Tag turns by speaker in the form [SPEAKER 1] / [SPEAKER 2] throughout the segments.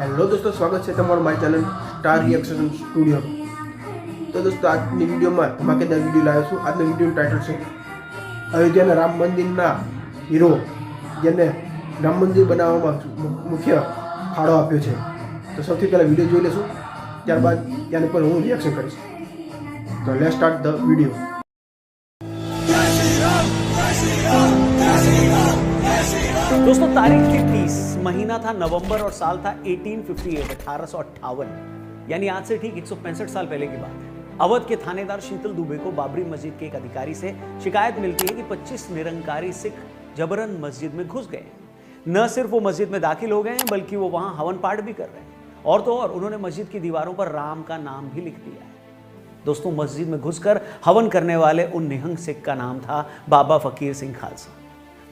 [SPEAKER 1] Hello દોસ્તો, સ્વાગત છે તમારું મારી ચેનલ સ્ટાર રિએક્શન સ્ટુડિયો. તો દોસ્તો, આજની વિડીયોમાં ધમાકેદાર વિડીયો લાવ્યો છું. આજનો વિડીયોનું ટાઇટલ છે અયોધ્યાના રામ મંદિરના હીરો, જેને રામ મંદિર બનાવવામાં મુખ્ય ફાળો આપ્યો છે. તો સૌથી પહેલાં વિડીયો જોઈ લઈશું, ત્યારબાદ તેના પર હું રિએક્શન કરીશ. તો લેટ્સ સ્ટાર્ટ ધ વિડીયો.
[SPEAKER 2] दोस्तों, तारीख थी 30, महीना था नवंबर और साल था 1858 1858, यानी आज से ठीक 165 साल पहले की बात है. अवध के थानेदार शीतल दुबे को बाबरी मस्जिद के एक अधिकारी से शिकायत मिलती है कि 25 निरंकारी सिख जबरन मस्जिद में घुस गए हैं. न सिर्फ वो मस्जिद में दाखिल हो गए हैं, बल्कि वो वहां हवन पाठ भी कर रहे हैं. और तो और उन्होंने मस्जिद की दीवारों पर राम का नाम भी लिख दिया है. दोस्तों, मस्जिद में घुसकर हवन करने वाले उन निहंग सिख का नाम था बाबा फकीर सिंह खालसा.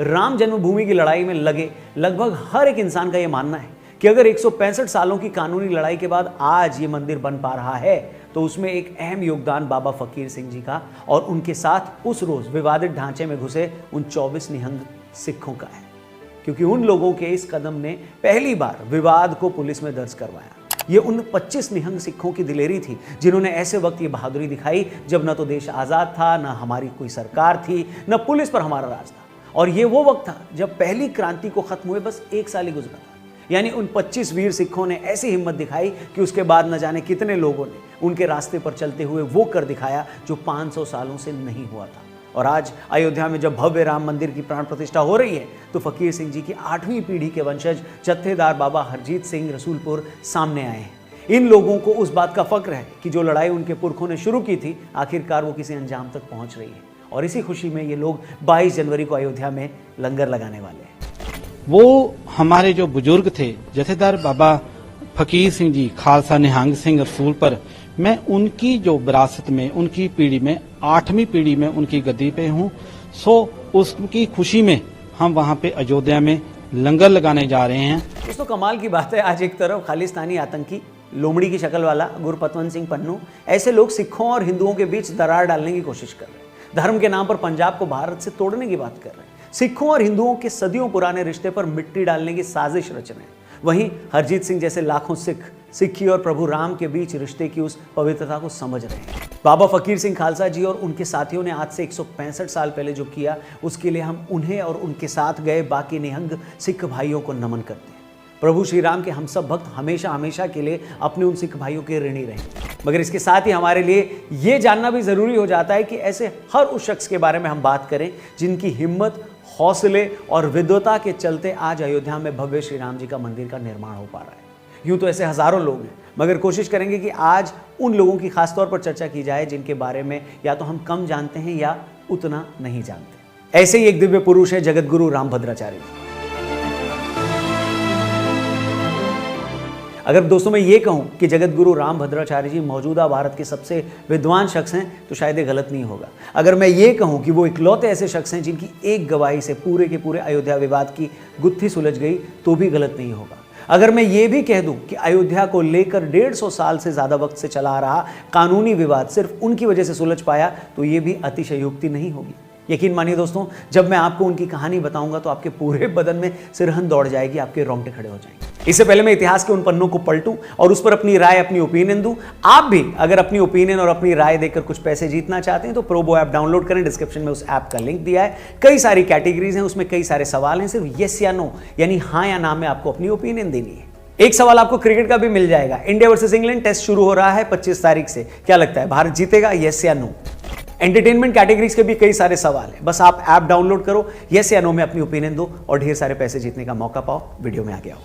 [SPEAKER 2] राम जन्मभूमि की लड़ाई में लगे लगभग हर एक इंसान का यह मानना है कि अगर 165 सालों की कानूनी लड़ाई के बाद आज ये मंदिर बन पा रहा है, तो उसमें एक अहम योगदान बाबा फकीर सिंह जी का और उनके साथ उस रोज विवादित ढांचे में घुसे उन 24 निहंग सिखों का है. क्योंकि उन लोगों के इस कदम ने पहली बार विवाद को पुलिस में दर्ज करवाया. ये उन 25 निहंग सिखों की दिलेरी थी जिन्होंने ऐसे वक्त ये बहादुरी दिखाई जब न तो देश आजाद था, न हमारी कोई सरकार थी, न पुलिस पर हमारा राज था. और ये वो वक्त था जब पहली क्रांति को खत्म हुए बस एक साल ही गुजरा था. यानी उन 25 वीर सिखों ने ऐसी हिम्मत दिखाई कि उसके बाद न जाने कितने लोगों ने उनके रास्ते पर चलते हुए वो कर दिखाया जो 500 सालों से नहीं हुआ था. और आज अयोध्या में जब भव्य राम मंदिर की प्राण प्रतिष्ठा हो रही है, तो फकीर सिंह जी की 8वीं पीढ़ी के वंशज जत्थेदार बाबा हरजीत सिंह रसूलपुर सामने आए हैं. इन लोगों को उस बात का फक्र है कि जो लड़ाई उनके पुरखों ने शुरू की थी, आखिरकार वो किसी अंजाम तक पहुंच रही है. और इसी खुशी में ये लोग 22 जनवरी को अयोध्या में लंगर लगाने वाले हैं.
[SPEAKER 3] वो हमारे जो बुजुर्ग थे जथेदार बाबा फकीर सिंह जी खालसा निहंग सिंह रसूल पर, मैं उनकी जो विरासत में, उनकी पीढ़ी में 8वीं पीढ़ी में उनकी गद्दी पे हूँ. सो उसकी खुशी में हम वहाँ पे अयोध्या में लंगर लगाने जा रहे हैं.
[SPEAKER 2] दोस्तों, कमाल की बात है, आज एक तरफ खालिस्तानी आतंकी लोमड़ी की शक्ल वाला गुरपतवंत सिंह पन्नू ऐसे लोग सिखों और हिंदुओं के बीच दरार डालने की कोशिश कर रहे हैं. धर्म के नाम पर पंजाब को भारत से तोड़ने की बात कर रहे हैं. सिखों और हिंदुओं के सदियों पुराने रिश्ते पर मिट्टी डालने की साजिश रच रहे हैं. वहीं हरजीत सिंह जैसे लाखों सिख सिक्खी और प्रभु राम के बीच रिश्ते की उस पवित्रता को समझ रहे हैं. बाबा फकीर सिंह खालसा जी और उनके साथियों ने आज से 165 साल पहले जो किया, उसके लिए हम उन्हें और उनके साथ गए बाकी निहंग सिख भाइयों को नमन करते हैं. प्रभु श्री राम के हम सब भक्त हमेशा हमेशा के लिए अपने उन सिख भाइयों के ऋणी रहें. मगर इसके साथ ही हमारे लिए ये जानना भी ज़रूरी हो जाता है कि ऐसे हर उस शख्स के बारे में हम बात करें जिनकी हिम्मत, हौसले और विद्वता के चलते आज अयोध्या में भव्य श्री राम जी का मंदिर का निर्माण हो पा रहा है. यूं तो ऐसे हजारों लोग हैं, मगर कोशिश करेंगे कि आज उन लोगों की खासतौर पर चर्चा की जाए जिनके बारे में या तो हम कम जानते हैं या उतना नहीं जानते. ऐसे ही एक दिव्य पुरुष है जगतगुरु रामभद्राचार्य जी. अगर दोस्तों मैं ये कहूं कि जगत गुरु रामभद्राचार्य जी मौजूदा भारत के सबसे विद्वान शख्स हैं, तो शायद ये गलत नहीं होगा. अगर मैं ये कहूं कि वो इकलौते ऐसे शख्स हैं जिनकी एक गवाही से पूरे के पूरे अयोध्या विवाद की गुत्थी सुलझ गई, तो भी गलत नहीं होगा. अगर मैं ये भी कह दूं कि अयोध्या को लेकर 150 साल से ज़्यादा वक्त से चला आ रहा कानूनी विवाद सिर्फ उनकी वजह से सुलझ पाया, तो ये भी अतिशयोक्ति नहीं होगी. यकीन मानिए दोस्तों, जब मैं आपको उनकी कहानी बताऊंगा तो आपके पूरे बदन में सिरहन दौड़ जाएगी, आपके रोंगटे खड़े हो जाएंगे. इससे पहले मैं इतिहास के उन पन्नों को पलटूं और उस पर अपनी राय, अपनी ओपिनियन दूं. आप भी अगर अपनी ओपिनियन और अपनी राय देकर कुछ पैसे जीतना चाहते हैं तो प्रोबो ऐप डाउनलोड करें. डिस्क्रिप्शन में उस ऐप का लिंक दिया है. कई सारी कैटेगरीज हैं, उसमें कई सारे सवाल हैं. सिर्फ येस या नो यानी हाँ या ना में आपको अपनी ओपिनियन देनी है. एक सवाल आपको क्रिकेट का भी मिल जाएगा. इंडिया वर्सेस इंग्लैंड टेस्ट शुरू हो रहा है 25 तारीख से. क्या लगता है, भारत जीतेगा, येस या नो? एंटरटेनमेंट कैटेगरीज के भी कई सारे सवाल हैं. बस आप ऐप डाउनलोड करो, येस या नो में अपनी ओपिनियन दो और ढेर सारे पैसे जीतने का मौका पाओ. वीडियो में आगे आओ.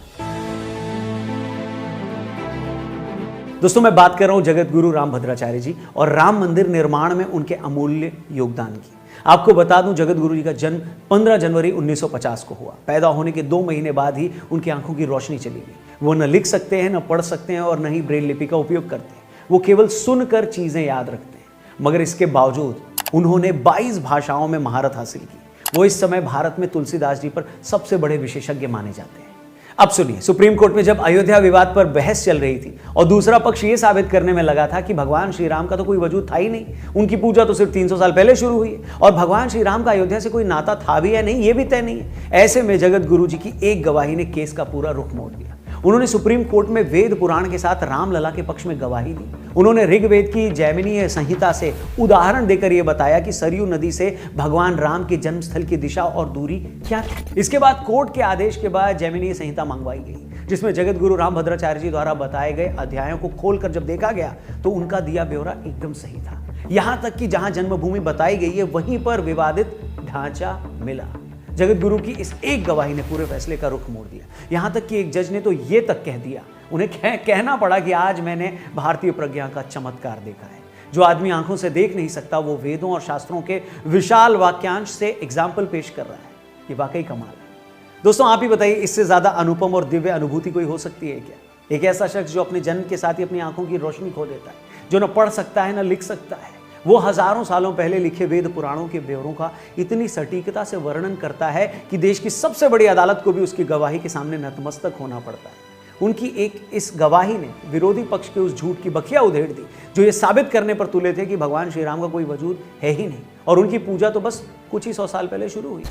[SPEAKER 2] दोस्तों, मैं बात कर रहा हूं जगत गुरु रामभद्राचार्य जी और राम मंदिर निर्माण में उनके अमूल्य योगदान की. आपको बता दूं, जगत गुरु जी का जन्म 15 जनवरी 1950 को हुआ. पैदा होने के 2 महीने बाद ही उनकी आंखों की रोशनी चली गई. वो न लिख सकते हैं, न पढ़ सकते हैं और न ही ब्रेल लिपि का उपयोग करते हैं. वो केवल सुनकर चीजें याद रखते हैं. मगर इसके बावजूद उन्होंने 22 भाषाओं में महारत हासिल की. वो इस समय भारत में तुलसीदास जी पर सबसे बड़े विशेषज्ञ माने जाते हैं. अब सुनिए, सुप्रीम कोर्ट में जब अयोध्या विवाद पर बहस चल रही थी और दूसरा पक्ष ये साबित करने में लगा था कि भगवान श्री राम का तो कोई वजूद था ही नहीं, उनकी पूजा तो सिर्फ 300 साल पहले शुरू हुई है और भगवान श्री राम का अयोध्या से कोई नाता था भी या नहीं ये भी तय नहीं है, ऐसे में जगत गुरु जी की एक गवाही ने केस का पूरा रुख मोड़ दिया. उन्होंने सुप्रीम कोर्ट में वेद पुराण के साथ रामलला के पक्ष में गवाही दी। उन्होंने ऋग्वेद की जैमिनीय संहिता से उदाहरण देकर यह बताया कि सरयू नदी से भगवान राम के जन्मस्थल की दिशा और दूरी क्या थी। इसके बाद कोर्ट के आदेश के बाद जैमिनीय संहिता मंगवाई गई, जिसमें जगत गुरु रामभद्राचार्य जी द्वारा बताए गए अध्यायों को खोलकर जब देखा गया तो उनका दिया ब्यौरा एकदम सही था। यहां तक कि जहां जन्मभूमि बताई गई है वहीं पर विवादित ढांचा मिला। जगत गुरु की इस एक गवाही ने पूरे फैसले का रुख मोड़ दिया। यहां तक कि एक जज ने तो यह तक कह दिया, उन्हें कहना पड़ा कि आज मैंने भारतीय प्रज्ञा का चमत्कार देखा है। जो आदमी आंखों से देख नहीं सकता वो वेदों और शास्त्रों के विशाल वाक्यांश से एग्जाम्पल पेश कर रहा है। ये वाकई कमाल है। दोस्तों आप ही बताइए, इससे ज्यादा अनुपम और दिव्य अनुभूति कोई हो सकती है क्या? एक ऐसा शख्स जो अपने जन्म के साथ ही अपनी आंखों की रोशनी खो देता है, जो न पढ़ सकता है न लिख सकता है, वो हजारों सालों पहले लिखे वेद पुराणों के ब्यौरों का इतनी सटीकता से वर्णन करता है कि देश की सबसे बड़ी अदालत को भी उसकी गवाही के सामने नतमस्तक होना पड़ता है। उनकी एक इस गवाही ने विरोधी पक्ष के उस झूठ की बखिया उधेड़ दी जो ये साबित करने पर तुले थे कि भगवान श्री राम का कोई वजूद है ही नहीं और उनकी पूजा तो बस कुछ ही 100 साल पहले शुरू हुई।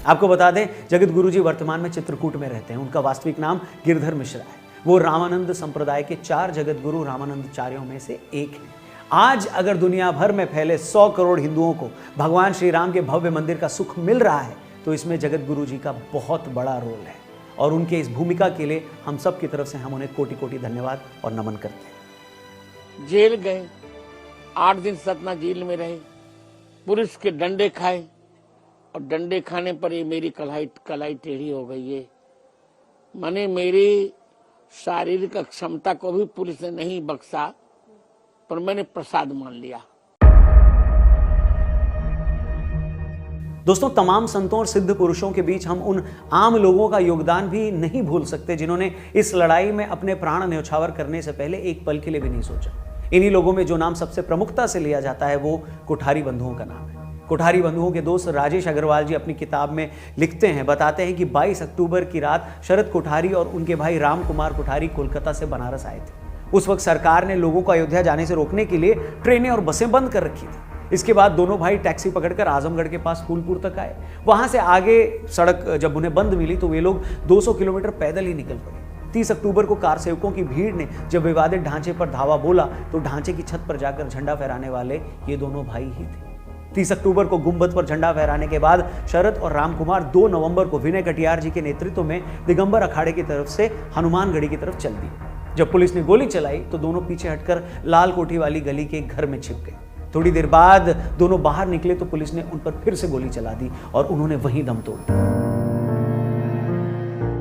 [SPEAKER 2] आपको बता दें, जगत गुरु जी वर्तमान में चित्रकूट में रहते हैं। उनका वास्तविक नाम गिरधर मिश्रा है। वो रामानंद संप्रदाय के 4 जगत गुरु रामानंदाचार्यों में से एक है। आज अगर दुनिया भर में फैले 100 करोड़ हिंदुओं को भगवान श्री राम के भव्य मंदिर का सुख मिल रहा है तो इसमें जगत गुरु जी का बहुत बड़ा रोल है और उनके इस भूमिका के लिए हम सब की तरफ से हम उन्हें कोटि कोटि धन्यवाद और नमन करते हैं।
[SPEAKER 4] जेल गए, 8 दिन सतना जेल में रहे, पुलिस के डंडे खाए और डंडे खाने पर ये मेरी कलाई टेढ़ी हो गई है। माने मेरी शारीरिक क्षमता को भी पुलिस ने नहीं बख्शा, पर मैंने प्रसाद मान लिया।
[SPEAKER 2] दोस्तों, तमाम संतों और सिद्ध पुरुषों के बीच हम उन आम लोगों का योगदान भी नहीं भूल सकते जिन्होंने इस लड़ाई में अपने प्राण न्यौछावर करने से पहले एक पल के लिए भी नहीं सोचा। इन्हीं लोगों में जो नाम सबसे प्रमुखता से लिया जाता है वो कोठारी बंधुओं का नाम है। कोठारी बंधुओं के दोस्त राजेश अग्रवाल जी अपनी किताब में लिखते हैं, बताते हैं कि 22 अक्टूबर की रात शरद कोठारी और उनके भाई राम कुमार कोठारी कोलकाता से बनारस आए थे। उस वक्त सरकार ने लोगों को अयोध्या जाने से रोकने के लिए ट्रेनें और बसें बंद कर रखी थी। इसके बाद दोनों भाई टैक्सी पकड़कर आजमगढ़ के पास फूलपुर तक आए। वहां से आगे सड़क जब उन्हें बंद मिली तो वे लोग 200 किलोमीटर पैदल ही निकल पड़े। 30 अक्टूबर को कार सेवकों की भीड़ ने जब विवादित ढांचे पर धावा बोला तो ढांचे की छत पर जाकर झंडा फहराने वाले ये दोनों भाई ही थे। 30 अक्टूबर को गुंबद पर झंडा फहराने के बाद शरद और रामकुमार 2 नवंबर को विनय कटियार जी के नेतृत्व में दिगंबर अखाड़े की तरफ से हनुमानगढ़ी की तरफ चल दिए। जब पुलिस ने गोली चलाई तो दोनों पीछे हटकर लाल कोठी वाली गली के घर में छिप गए। थोड़ी देर बाद दोनों बाहर निकले तो पुलिस ने उन पर फिर से गोली चला दी और उन्होंने वहीं दम तोड़ दिया।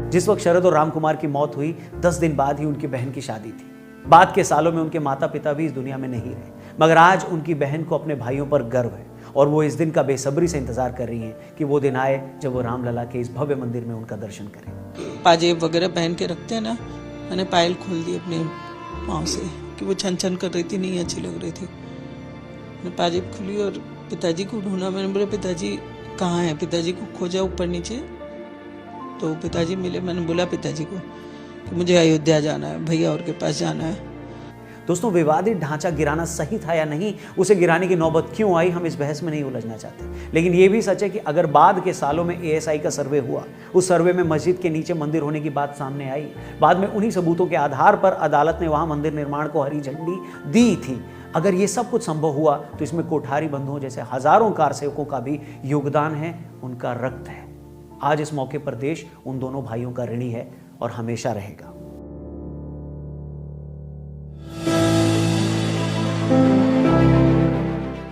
[SPEAKER 2] जिस वक्त शरद और रामकुमार की मौत हुई 10 दिन बाद ही उनकी बहन की शादी थी। बाद के सालों में उनके माता पिता भी इस दुनिया में नहीं रहे, मगर आज उनकी बहन को अपने भाइयों पर गर्व है और वो इस दिन का बेसब्री से इंतजार कर रही हैं कि वो दिन आए जब वो रामलला के इस भव्य मंदिर में उनका दर्शन करें।
[SPEAKER 5] पाजेब वगैरह पहन के रखते हैं ना, मैंने पायल खोल दी अपने पाँव से कि वो छन छन कर रही थी, नहीं अच्छी लग रही थी। मैंने पाजेब खोली और पिताजी को ढूंढा। मैंने बोला पिताजी कहाँ हैं? पिताजी को खोजा ऊपर नीचे तो पिताजी मिले। मैंने बोला पिताजी को कि मुझे अयोध्या जाना है, भैया और के पास जाना है।
[SPEAKER 2] दोस्तों, विवादित ढांचा गिराना सही था या नहीं, उसे गिराने की नौबत क्यों आई, हम इस बहस में नहीं उलझना चाहते। लेकिन यह भी सच है कि अगर बाद के सालों में ASI का सर्वे हुआ, उस सर्वे में मस्जिद के नीचे मंदिर होने की बात सामने आई, बाद में उन्हीं सबूतों के आधार पर अदालत ने वहां मंदिर निर्माण को हरी झंडी दी थी। अगर ये सब कुछ संभव हुआ तो इसमें कोठारी बंधुओं जैसे हजारों कार सेवकों का भी योगदान है, उनका रक्त है। आज इस मौके पर देश उन दोनों भाइयों का ऋणी है और हमेशा रहेगा।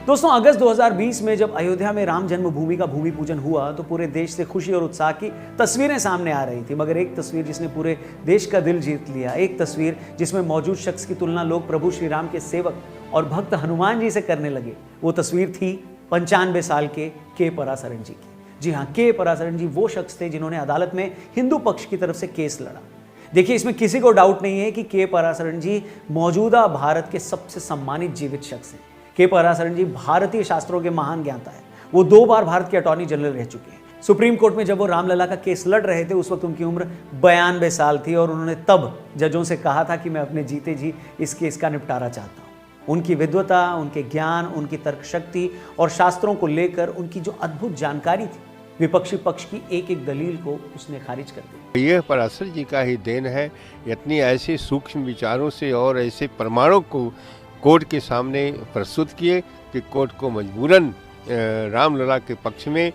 [SPEAKER 2] दोस्तों, अगस्त 2020 में जब अयोध्या में राम जन्मभूमि का भूमि पूजन हुआ तो पूरे देश से खुशी और उत्साह की तस्वीरें सामने आ रही थी, मगर एक तस्वीर जिसने पूरे देश का दिल जीत लिया, एक तस्वीर जिसमें मौजूद शख्स की तुलना लोग प्रभु श्री राम के सेवक और भक्त हनुमान जी से करने लगे, वो तस्वीर थी 95 साल के पराशरण जी की। जी हाँ, के पराशरण जी वो शख्स थे जिन्होंने अदालत में हिंदू पक्ष की तरफ से केस लड़ा। देखिए, इसमें किसी को डाउट नहीं है कि के पराशरण जी मौजूदा भारत के सबसे सम्मानित जीवित शख्स हैं। के पराशरण जी भारतीय शास्त्रों के महान ज्ञाता है। वो 2 बार भारत के अटॉर्नी जनरल रह चुके हैं। सुप्रीम कोर्ट में जब वो रामलला का केस लड़ रहे थे उस वक्त उनकी उम्र 92 साल थी और उन्होंने तब जजों से कहा था कि मैं अपने जीते जी इस केस का निपटारा चाहता हूँ। उनकी विद्वता, उनके ज्ञान, उनकी तर्क शक्ति और शास्त्रों को लेकर उनकी जो अद्भुत जानकारी थी, विपक्षी पक्ष की एक एक दलील को उसने खारिज कर दिया।
[SPEAKER 6] यह पराशर जी का ही देन है, इतनी ऐसे सूक्ष्म विचारों से और ऐसे प्रमाणों को कोर्ट के सामने प्रस्तुत किए कि कोर्ट को मजबूरन रामलला के पक्ष में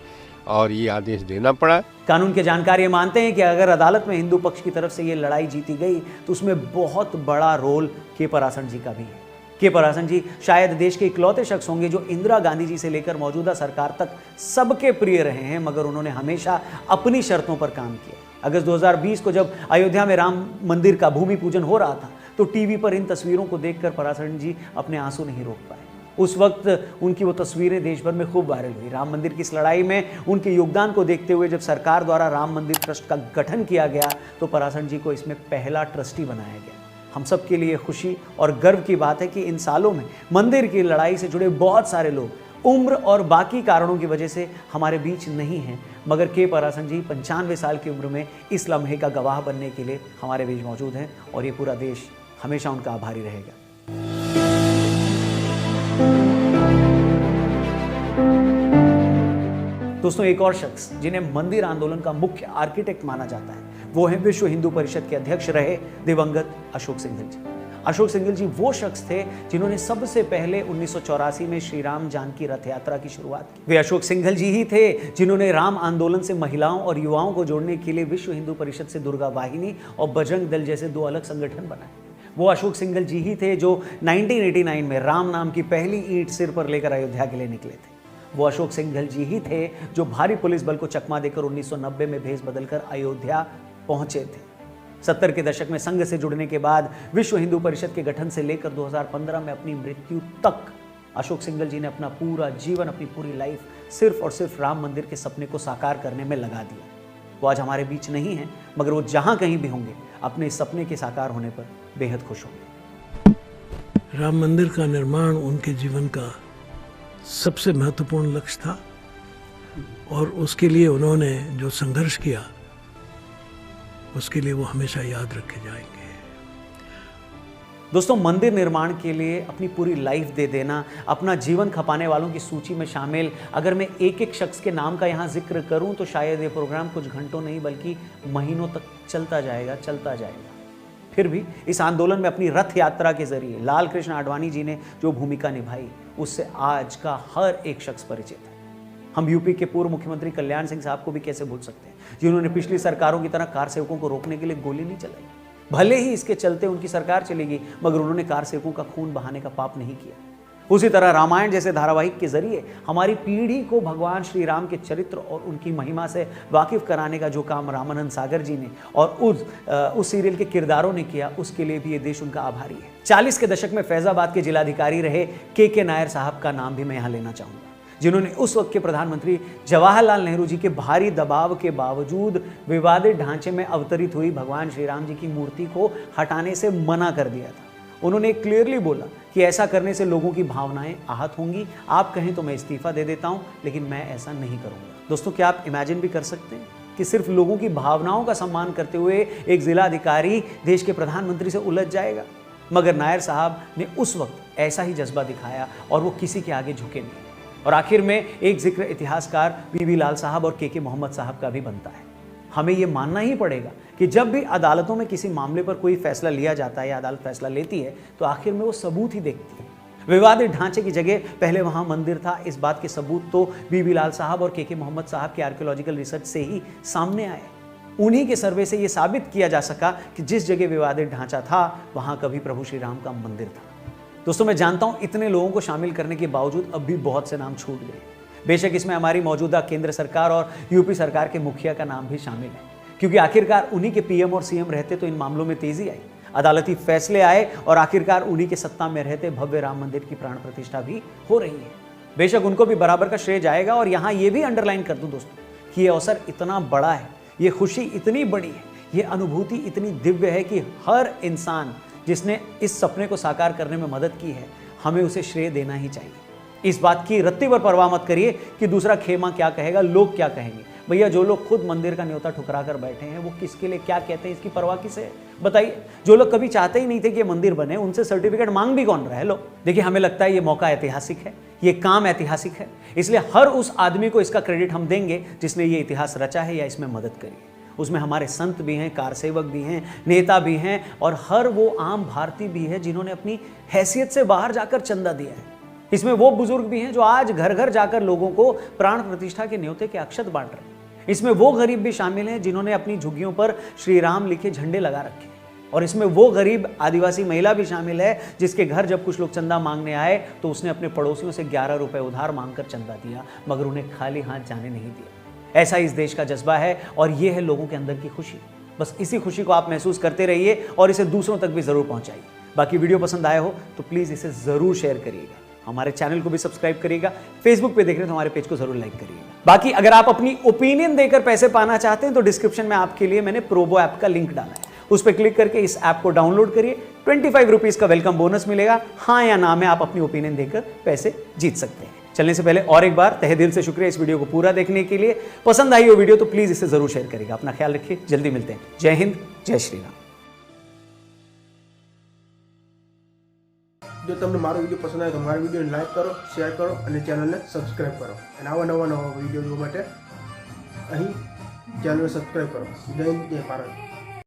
[SPEAKER 6] और ये आदेश देना पड़ा।
[SPEAKER 2] कानून के जानकार ये मानते हैं कि अगर अदालत में हिंदू पक्ष की तरफ से ये लड़ाई जीती गई तो उसमें बहुत बड़ा रोल के पराशर जी का भी है। के पराशर जी शायद देश के इकलौते शख्स होंगे जो इंदिरा गांधी जी से लेकर मौजूदा सरकार तक सबके प्रिय रहे हैं, मगर उन्होंने हमेशा अपनी शर्तों पर काम किया। अगस्त 2020 को जब अयोध्या में राम मंदिर का भूमि पूजन हो रहा था तो टीवी पर इन तस्वीरों को देखकर पराशर जी अपने आंसू नहीं रोक पाए। उस वक्त उनकी वो तस्वीरें देश भर में खूब वायरल हुई। राम मंदिर की इस लड़ाई में उनके योगदान को देखते हुए जब सरकार द्वारा राम मंदिर ट्रस्ट का गठन किया गया तो पराशर जी को इसमें पहला ट्रस्टी बनाया गया। हम सब के लिए खुशी और गर्व की बात है कि इन सालों में मंदिर की लड़ाई से जुड़े बहुत सारे लोग उम्र और बाकी कारणों की वजह से हमारे बीच नहीं हैं, मगर के पराशर जी 95 साल की उम्र में इस लम्हे का गवाह बनने के लिए हमारे बीच मौजूद हैं और ये पूरा देश हमेशा उनका आभारी रहेगा। दोस्तों, एक और शख्स जिन्हें मंदिर आंदोलन का मुख्य आर्किटेक्ट माना जाता है वो है विश्व हिंदू परिषद के अध्यक्ष रहे दिवंगत अशोक सिंघल जी। अशोक सिंघल जी वो शख्स थे जिन्होंने सबसे पहले 1984 में श्री राम जानकी रथ यात्रा की शुरुआत की। वे अशोक सिंघल जी ही थे जिन्होंने राम आंदोलन से महिलाओं और युवाओं को जोड़ने के लिए विश्व हिंदू परिषद से दुर्गा वाहिनी और बजरंग दल जैसे दो अलग संगठन बनाए। वो अशोक सिंघल जी ही थे जो 1989 में राम नाम की पहली ईंट सिर पर लेकर अयोध्या के लिए निकले थे। वो अशोक सिंघल जी ही थे जो भारी पुलिस बल को चकमा देकर 1990 में भेष बदलकर अयोध्या पहुंचे थे। 70 के दशक में संघ से जुड़ने के बाद विश्व हिंदू परिषद के गठन से लेकर 2015 में अपनी मृत्यु तक अशोक सिंघल जी ने अपना पूरा जीवन, अपनी पूरी लाइफ सिर्फ और सिर्फ राम मंदिर के सपने को साकार करने में लगा दिया। वो आज हमारे बीच नहीं है, मगर वो जहां कहीं भी होंगे अपने इस सपने के साकार होने पर बेहद खुश होंगे।
[SPEAKER 7] राम मंदिर का निर्माण उनके जीवन का सबसे महत्वपूर्ण लक्ष्य था और उसके लिए उन्होंने जो संघर्ष किया उसके लिए वो हमेशा याद रखे जाएंगे।
[SPEAKER 2] दोस्तों, मंदिर निर्माण के लिए अपनी पूरी लाइफ दे देना, अपना जीवन खपाने वालों की सूची में शामिल अगर मैं एक एक शख्स के नाम का यहाँ जिक्र करूँ तो शायद ये प्रोग्राम कुछ घंटों नहीं बल्कि महीनों तक चलता जाएगा। फिर भी इस आंदोलन में अपनी रथ यात्रा के जरिए लाल कृष्ण आडवाणी जी ने जो भूमिका निभाई उससे आज का हर एक शख्स परिचित है। हम यूपी के पूर्व मुख्यमंत्री कल्याण सिंह साहब को भी कैसे भूल सकते हैं, जिन्होंने पिछली सरकारों की तरह कार सेवकों को रोकने के लिए गोली नहीं चलाई। भले ही इसके चलते उनकी सरकार चलेगी, मगर उन्होंने कार सेवकों का खून बहाने का पाप नहीं किया। उसी तरह रामायण जैसे धारावाहिक के जरिए हमारी पीढ़ी को भगवान श्री राम के चरित्र और उनकी महिमा से वाकिफ कराने का जो काम रामानंद सागर जी ने और उस सीरियल के किरदारों ने किया, उसके लिए भी ये देश उनका आभारी है। 40 के दशक में फैजाबाद के जिलाधिकारी रहे के नायर साहब का नाम भी मैं यहाँ लेना चाहूँगा, जिन्होंने उस वक्त के प्रधानमंत्री जवाहरलाल नेहरू जी के भारी दबाव के बावजूद विवादित ढांचे में अवतरित हुई भगवान श्री राम जी की मूर्ति को हटाने से मना कर दिया था। उन्होंने क्लियरली बोला कि ऐसा करने से लोगों की भावनाएं आहत होंगी, आप कहें तो मैं इस्तीफा दे देता हूं, लेकिन मैं ऐसा नहीं करूंगा। दोस्तों, क्या आप इमेजिन भी कर सकते हैं कि सिर्फ लोगों की भावनाओं का सम्मान करते हुए एक जिला अधिकारी देश के प्रधानमंत्री से उलझ जाएगा? मगर नायर साहब ने उस वक्त ऐसा ही जज्बा दिखाया और वो किसी के आगे झुके नहीं। और आखिर में एक जिक्र इतिहासकार बीबी लाल साहब और के मोहम्मद साहब का भी बनता है। हमें ये मानना ही पड़ेगा कि जब भी अदालतों में किसी मामले पर कोई फैसला लिया जाता है या अदालत फैसला लेती है तो आखिर में वो सबूत ही देखती है। विवादित ढांचे की जगह पहले वहां मंदिर था, इस बात के सबूत तो बीबी लाल साहब और के मोहम्मद साहब के आर्कियोलॉजिकल रिसर्च से ही सामने आए। उन्हीं के सर्वे से ये साबित किया जा सका कि जिस जगह विवादित ढांचा था वहां कभी प्रभु श्री राम का मंदिर था। दोस्तों, मैं जानता हूं इतने लोगों को शामिल करने के बावजूद अब भी बहुत से नाम छूट गए। बेशक इसमें हमारी मौजूदा केंद्र सरकार और यूपी सरकार के मुखिया का नाम भी शामिल है, क्योंकि आखिरकार उन्हीं के पीएम और सीएम रहते तो इन मामलों में तेजी आई, अदालती फैसले आए और आखिरकार उन्हीं के सत्ता में रहते भव्य राम मंदिर की प्राण प्रतिष्ठा भी हो रही है। बेशक उनको भी बराबर का श्रेय जाएगा। और यहाँ ये भी अंडरलाइन कर दूं दोस्तों कि ये अवसर इतना बड़ा है, ये खुशी इतनी बड़ी है, ये अनुभूति इतनी दिव्य है कि हर इंसान जिसने इस सपने को साकार करने में मदद की है, हमें उसे श्रेय देना ही चाहिए। इस बात की रत्ती भर परवाह मत करिए कि दूसरा खेमा क्या कहेगा, लोग क्या कहेंगे। भैया जो लोग खुद मंदिर का न्योता ठुकरा कर बैठे हैं वो किसके लिए क्या कहते हैं, इसकी परवाह किसे है बताइए। जो लोग कभी चाहते ही नहीं थे कि ये मंदिर बने, उनसे सर्टिफिकेट मांग भी कौन रहा है। लो देखिए, हमें लगता है ये मौका ऐतिहासिक है, ये काम ऐतिहासिक है, इसलिए हर उस आदमी को इसका क्रेडिट हम देंगे जिसने ये इतिहास रचा है या इसमें मदद करी है। उसमें हमारे संत भी हैं, कारसेवक भी हैं, नेता भी हैं और हर वो आम भारतीय भी है जिन्होंने अपनी हैसियत से बाहर जाकर चंदा दिया है। इसमें वो बुजुर्ग भी हैं जो आज घर घर जाकर लोगों को प्राण प्रतिष्ठा के न्योते के अक्षत बांट रहे हैं। इसमें वो गरीब भी शामिल हैं जिन्होंने अपनी झुग्गियों पर श्री राम लिखे झंडे लगा रखे हैं। और इसमें वो गरीब आदिवासी महिला भी शामिल है जिसके घर जब कुछ लोग चंदा मांगने आए तो उसने अपने पड़ोसियों से 11 रुपए उधार मांगकर चंदा दिया, मगर उन्हें खाली हाथ जाने नहीं दिया। ऐसा इस देश का जज्बा है और ये है लोगों के अंदर की खुशी। बस इसी खुशी को आप महसूस करते रहिए और इसे दूसरों तक भी जरूर पहुंचाइए। बाकी वीडियो पसंद आया हो तो प्लीज इसे जरूर शेयर करिएगा, हमारे चैनल को भी सब्सक्राइब करिएगा, फेसबुक पे देख रहे हैं तो हमारे पेज को जरूर लाइक करिएगा। बाकी अगर आप अपनी ओपिनियन देकर पैसे पाना चाहते हैं तो डिस्क्रिप्शन में आपके लिए मैंने प्रोबो ऐप का लिंक डाला है, उस पर क्लिक करके इस ऐप को डाउनलोड करिए। 25 रुपीज का वेलकम बोनस मिलेगा, हाँ या ना में आप अपनी ओपिनियन देकर पैसे जीत सकते हैं। चलने से पहले और एक बार तहे दिल से शुक्रिया इस वीडियो को पूरा देखने के लिए। पसंद आई हो वीडियो तो प्लीज इसे जरूर शेयर करिएगा। अपना ख्याल रखिए, जल्दी मिलते हैं। जय हिंद, जय श्री राम।
[SPEAKER 1] જો તમને મારો વિડીયો પસંદ આવે તો મારા વિડીયોને લાઈક કરો, શેર કરો અને ચેનલને સબસ્ક્રાઈબ કરો અને આવા નવા વિડીયો જોવા માટે અહીં ચેનલને સબસ્ક્રાઈબ કરો। જય હિન્દ, જય ભારત।